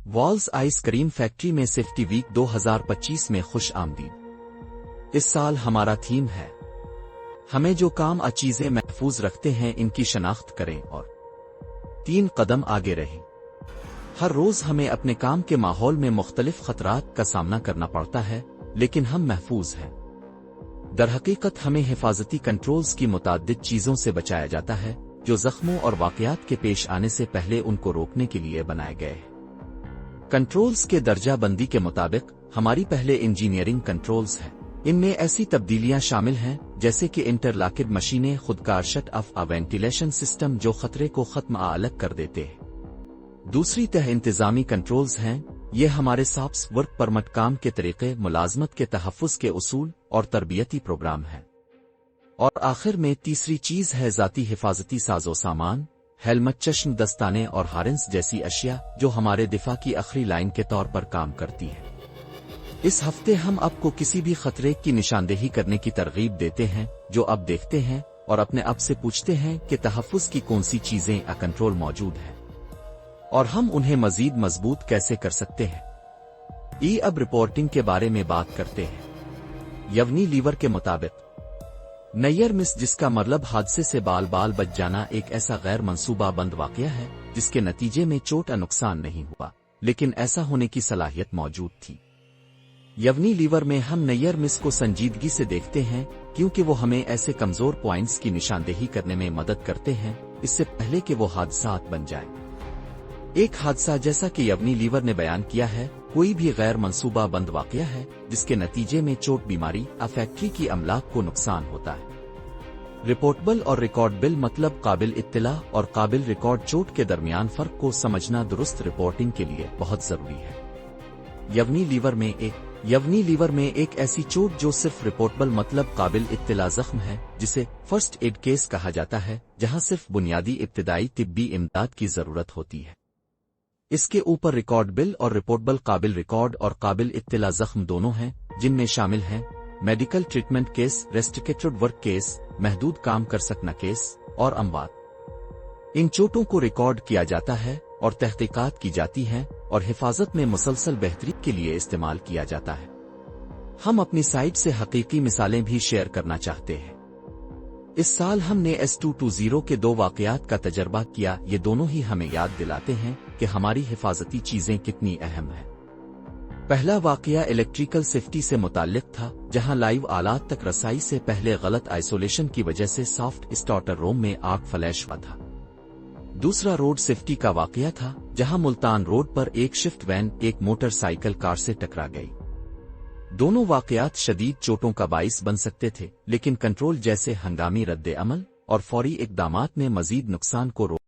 Walls ice cream factory میں safety week 2025 میں خوش آمدید۔ اس سال ہمارا تھیم ہے ہمیں جو کام چیزیں محفوظ رکھتے ہیں ان کی شناخت کریں اور 3 قدم آگے رہیں۔ ہر روز ہمیں اپنے کام کے ماحول میں مختلف خطرات کا سامنا کرنا پڑتا ہے، لیکن ہم محفوظ ہیں۔ درحقیقت ہمیں حفاظتی کنٹرولز کی متعدد چیزوں سے بچایا جاتا ہے جو زخموں اور واقعات کے پیش آنے سے پہلے ان کو روکنے کے لیے بنائے گئے ہیں۔ کنٹرولز کے درجہ بندی کے مطابق ہماری پہلے انجینئرنگ کنٹرولز ہیں۔ ان میں ایسی تبدیلیاں شامل ہیں جیسے کہ انٹرلاکڈ مشینیں، خودکار شٹ آف وینٹیلیشن سسٹم جو خطرے کو ختم الگ کر دیتے ہیں۔ دوسری تہ انتظامی کنٹرولز ہیں، یہ ہمارے سافٹ ورک پرمٹ، کام کے طریقے، ملازمت کے تحفظ کے اصول اور تربیتی پروگرام ہیں۔ اور آخر میں تیسری چیز ہے ذاتی حفاظتی ساز و سامان، ہیلمٹ، چشم، دستانے اور ہارنس جیسی اشیاء جو ہمارے دفاع کی آخری لائن کے طور پر کام کرتی ہے۔ اس ہفتے ہم آپ کو کسی بھی خطرے کی نشاندہی کرنے کی ترغیب دیتے ہیں جو اب دیکھتے ہیں اور اپنے آپ سے پوچھتے ہیں کہ تحفظ کی کون سی چیزیں کنٹرول موجود ہیں اور ہم انہیں مزید مضبوط کیسے کر سکتے ہیں۔ اب رپورٹنگ کے بارے میں بات کرتے ہیں۔ یونی لیور کے مطابق نیئر مس، جس کا مطلب حادثے سے بال بچ جانا، ایک ایسا غیر منصوبہ بند واقعہ ہے جس کے نتیجے میں چوٹ یا نقصان نہیں ہوا، لیکن ایسا ہونے کی صلاحیت موجود تھی۔ یونی لیور میں ہم نیئر مس کو سنجیدگی سے دیکھتے ہیں کیونکہ وہ ہمیں ایسے کمزور پوائنٹس کی نشاندہی کرنے میں مدد کرتے ہیں اس سے پہلے کہ وہ حادثات بن جائیں۔ ایک حادثہ، جیسا کہ یونی لیور نے بیان کیا ہے، کوئی بھی غیر منصوبہ بند واقعہ ہے جس کے نتیجے میں چوٹ، بیماری یا فیکٹری کی املاک کو نقصان ہوتا ہے۔ رپورٹبل اور ریکارڈبل مطلب قابل اطلاع اور قابل ریکارڈ چوٹ کے درمیان فرق کو سمجھنا درست رپورٹنگ کے لیے بہت ضروری ہے۔ یونی لیور میں ایک ایسی چوٹ جو صرف رپورٹبل مطلب قابل اطلاع زخم ہے جسے فرسٹ ایڈ کیس کہا جاتا ہے، جہاں صرف بنیادی ابتدائی طبی امداد کی ضرورت ہوتی ہے۔ اس کے اوپر ریکارڈبل اور رپورٹبل قابل ریکارڈ اور قابل اطلاع زخم دونوں ہیں، جن میں شامل ہیں medical treatment case, restricted work case, محدود کام کر سکنا کیس اور اموات۔ ان چوٹوں کو ریکارڈ کیا جاتا ہے اور تحقیقات کی جاتی ہیں اور حفاظت میں مسلسل بہتری کے لیے استعمال کیا جاتا ہے۔ ہم اپنی سائٹ سے حقیقی مثالیں بھی شیئر کرنا چاہتے ہیں۔ اس سال ہم نے S220 کے 2 واقعات کا تجربہ کیا، یہ دونوں ہی ہمیں یاد دلاتے ہیں کہ ہماری حفاظتی چیزیں کتنی اہم ہیں۔ پہلا واقعہ الیکٹریکل سیفٹی سے متعلق تھا، جہاں لائیو آلات تک رسائی سے پہلے غلط آئسولیشن کی وجہ سے سافٹ اسٹارٹر روم میں آگ فلیش ہوا تھا۔ دوسرا روڈ سیفٹی کا واقعہ تھا، جہاں ملتان روڈ پر ایک شفٹ وین ایک موٹر سائیکل کار سے ٹکرا گئی۔ دونوں واقعات شدید چوٹوں کا باعث بن سکتے تھے، لیکن کنٹرول جیسے ہنگامی رد عمل اور فوری اقدامات نے مزید نقصان کو روکا۔